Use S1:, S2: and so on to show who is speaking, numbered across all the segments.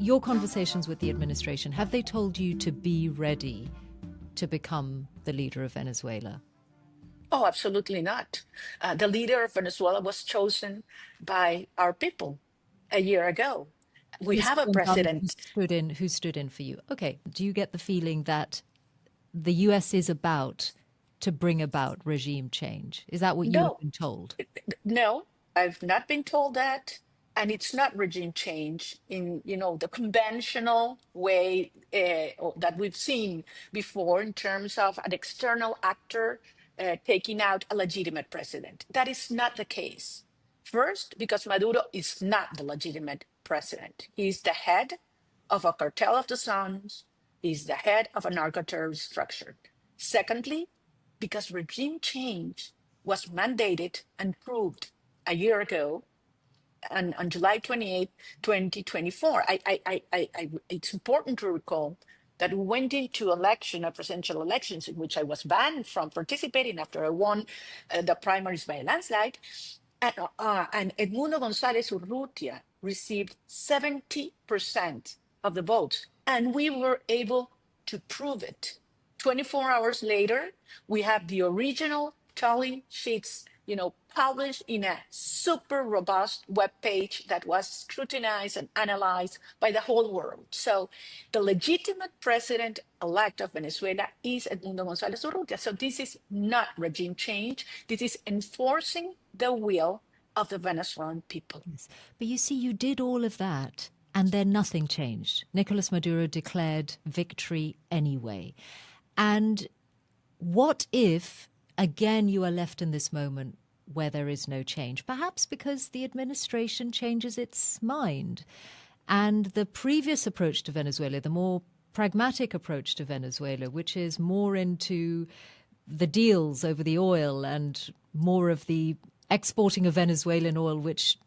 S1: your conversations with the administration, have they told you to be ready to become the leader of Venezuela?
S2: Oh, absolutely not. The leader of Venezuela was chosen by our people a year ago. We have
S1: Mr.
S2: a
S1: González,
S2: president.
S1: who stood in for you. Okay. Do you get the feeling that the US is about to bring about regime change? Is that what you have
S2: No,
S1: been told?
S2: no, I've not been told that. And it's not regime change in, the conventional way that we've seen before in terms of an external actor taking out a legitimate president. That is not the case. First, because Maduro is not the legitimate president. He's the head of a cartel of the suns. He's the head of a narco-terrorist structure. Secondly, because regime change was mandated and proved a year ago on July 28th, 2024. It's important to recall that we went into presidential elections, in which I was banned from participating after I won the primaries by a landslide. And Edmundo González Urrutia received 70% of the votes, and we were able to prove it. 24 hours later, we have the original tally sheets, published in a super robust web page that was scrutinized and analyzed by the whole world. So the legitimate president-elect of Venezuela is Edmundo González Urrutia. So this is not regime change. This is enforcing the will of the Venezuelan people.
S1: Yes. But you see, you did all of that and then nothing changed. Nicolas Maduro declared victory anyway. And what if, again, you are left in this moment where there is no change? Perhaps because the administration changes its mind. And the previous approach to Venezuela, the more pragmatic approach to Venezuela, which is more into the deals over the oil and more of the exporting of Venezuelan oil, which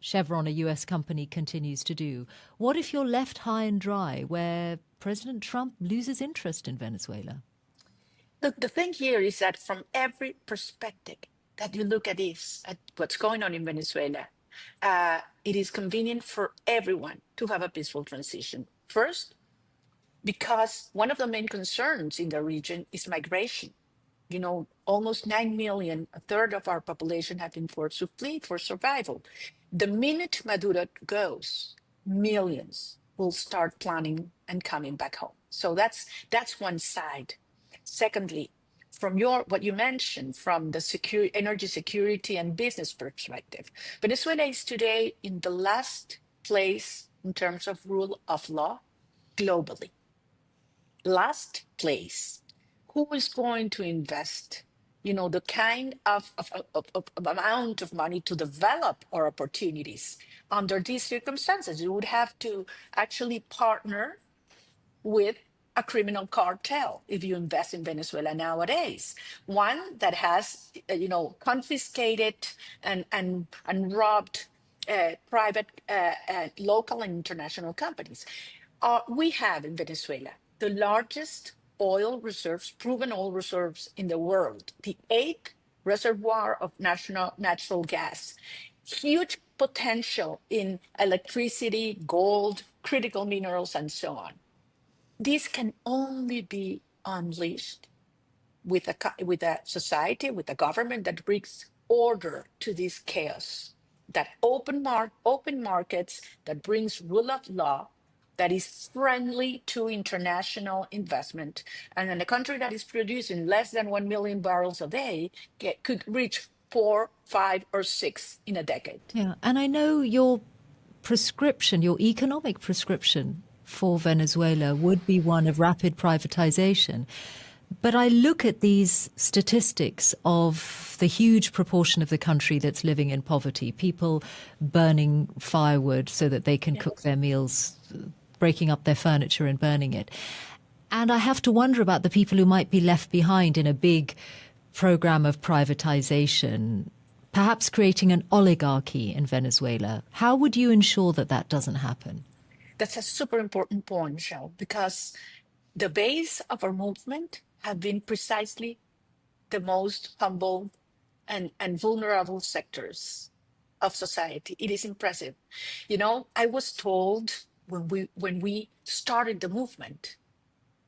S1: Chevron, a US company, continues to do. What if you're left high and dry where President Trump loses interest in Venezuela?
S2: Look, the thing here is that from every perspective that you look at this, at what's going on in Venezuela, it is convenient for everyone to have a peaceful transition. First, because one of the main concerns in the region is migration. Almost 9 million, a third of our population have been forced to flee for survival. The minute Maduro goes, millions will start planning and coming back home. So that's one side. Secondly, from what you mentioned, from the energy security and business perspective, Venezuela is today in the last place in terms of rule of law globally. Last place. Who is going to invest, the kind of amount of money to develop our opportunities under these circumstances? You would have to actually partner with a criminal cartel if you invest in Venezuela nowadays. One that has, confiscated and robbed private, local and international companies. We have in Venezuela the largest oil reserves, proven oil reserves in the world, the eighth reservoir of natural gas, huge potential in electricity, gold, critical minerals, and so on. This can only be unleashed with a society, with a government that brings order to this chaos, that open markets, that brings rule of law, that is friendly to international investment. And in a country that is producing less than 1 million barrels a day could reach 4, 5, or 6 in a decade.
S1: Yeah, and I know your prescription, your economic prescription for Venezuela would be one of rapid privatization. But I look at these statistics of the huge proportion of the country that's living in poverty, people burning firewood so that they can cook their meals, breaking up their furniture and burning it. And I have to wonder about the people who might be left behind in a big program of privatization, perhaps creating an oligarchy in Venezuela. How would you ensure that that doesn't happen?
S2: That's a super important point, Michelle, because the base of our movement have been precisely the most humble and vulnerable sectors of society. It is impressive. I was told when we started the movement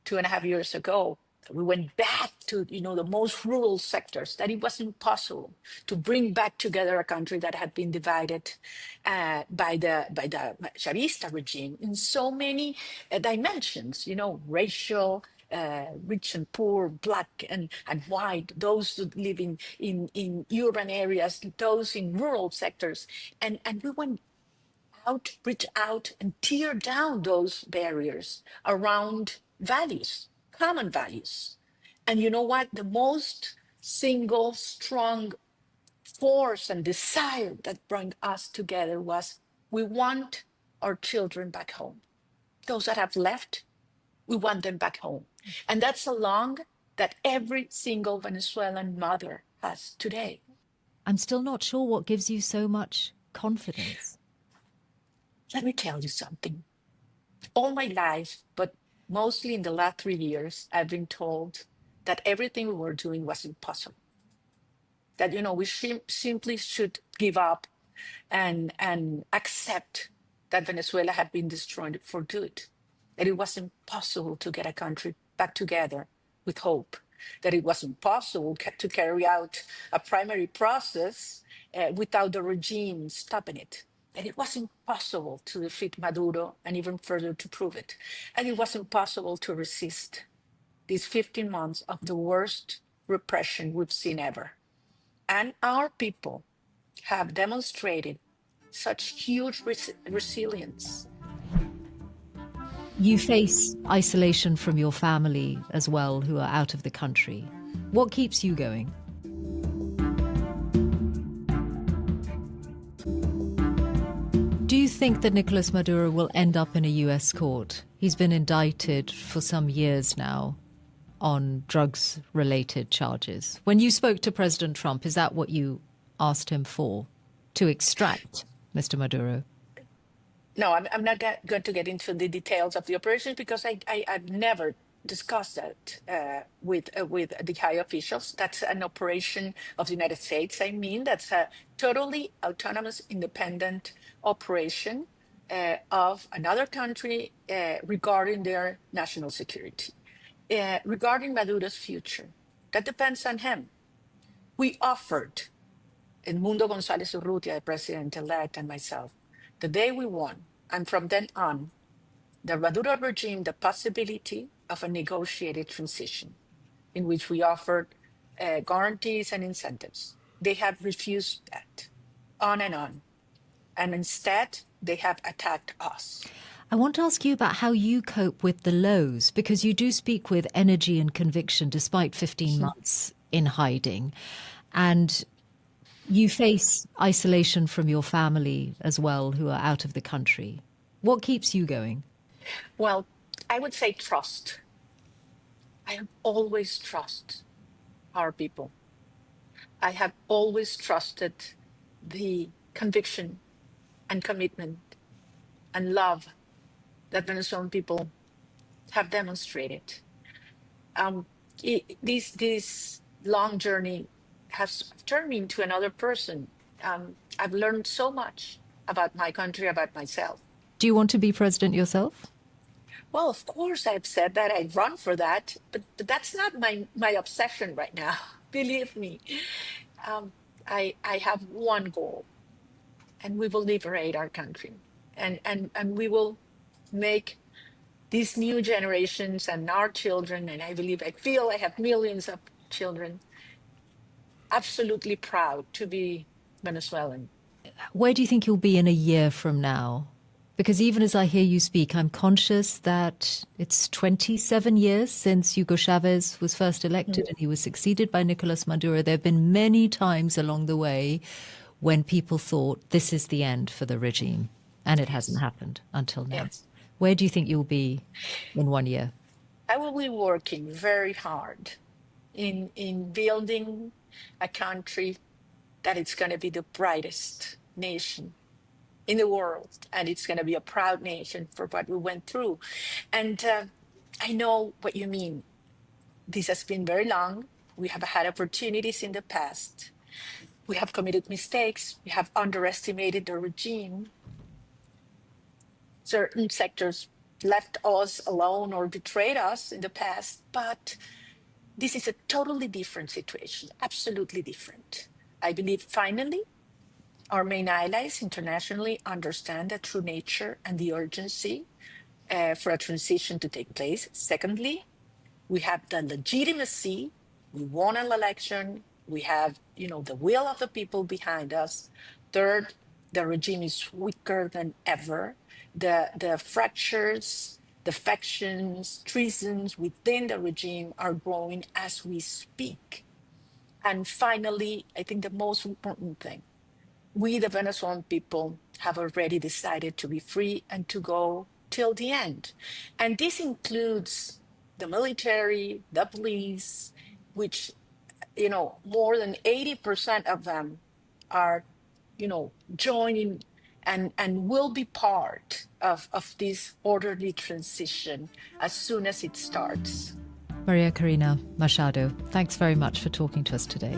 S2: 2.5 years ago, we went back to the most rural sectors, that it was impossible to bring back together a country that had been divided by the Chavista regime in so many dimensions, racial, rich and poor, black and white, those who live in urban areas, those in rural sectors. And we went out, reach out and tear down those barriers around values, common values. And you know what? The most single strong force and desire that brought us together was, we want our children back home. Those that have left, we want them back home. And that's a longing that every single Venezuelan mother has today.
S1: I'm still not sure what gives you so much confidence.
S2: Let me tell you something. All my life, but mostly in the last 3 years, I've been told that everything we were doing was impossible. That we simply should give up and accept that Venezuela had been destroyed for good. That it was impossible to get a country back together with hope. That it was impossible to carry out a primary process without the regime stopping it. And it was impossible to defeat Maduro, and even further to prove it. And it was impossible to resist these 15 months of the worst repression we've seen ever. And our people have demonstrated such huge resilience.
S1: You face isolation from your family as well, who are out of the country. What keeps you going? Do you think that Nicolas Maduro will end up in a US court? He's been indicted for some years now on drugs-related charges. When you spoke to President Trump, is that what you asked him for? To extract Mr. Maduro?
S2: No, I'm not going to get into the details of the operation, because I've never discussed that with the high officials. That's an operation of the United States. I mean, that's a totally autonomous, independent operation of another country regarding their national security. Regarding Maduro's future, that depends on him. We offered Edmundo González, the president-elect, and myself, the day we won, and from then on, the Maduro regime, the possibility of a negotiated transition in which we offered guarantees and incentives. They have refused that, on. And instead, they have attacked us.
S1: I want to ask you about how you cope with the lows, because you do speak with energy and conviction despite 15 months in hiding. And you face isolation from your family as well, who are out of the country. What keeps you going?
S2: Well, I would say trust. I have always trusted our people. I have always trusted the conviction and commitment and love that Venezuelan people have demonstrated. This long journey has turned me into another person. I've learned so much about my country, about myself.
S1: Do you want to be president yourself?
S2: Well, of course, I've said that I'd run for that, but that's not my obsession right now. Believe me, I have one goal, and we will liberate our country, and we will make these new generations and our children, and I feel I have millions of children, absolutely proud to be Venezuelan.
S1: Where do you think you'll be in a year from now? Because even as I hear you speak, I'm conscious that it's 27 years since Hugo Chavez was first elected and he was succeeded by Nicolas Maduro. There have been many times along the way when people thought this is the end for the regime, and it hasn't happened until now.
S2: Yes.
S1: Where do you think you'll be in 1 year?
S2: I will be working very hard in building a country that it's going to be the brightest nation in the world, and it's going to be a proud nation for what we went through. And I know what you mean. This has been very long. We have had opportunities in the past. We have committed mistakes. We have underestimated the regime. certain sectors left us alone or betrayed us in the past, but this is a totally different situation, absolutely different. I believe finally our main allies internationally understand the true nature and the urgency for a transition to take place. Secondly, we have the legitimacy. We won an election. We have, the will of the people behind us. Third, the regime is weaker than ever. The fractures, the factions, treasons within the regime are growing as we speak. And finally, I think the most important thing, we, the Venezuelan people, have already decided to be free and to go till the end. And this includes the military, the police, which, more than 80% of them are, joining and will be part of this orderly transition as soon as it starts.
S1: Maria Corina Machado, thanks very much for talking to us today.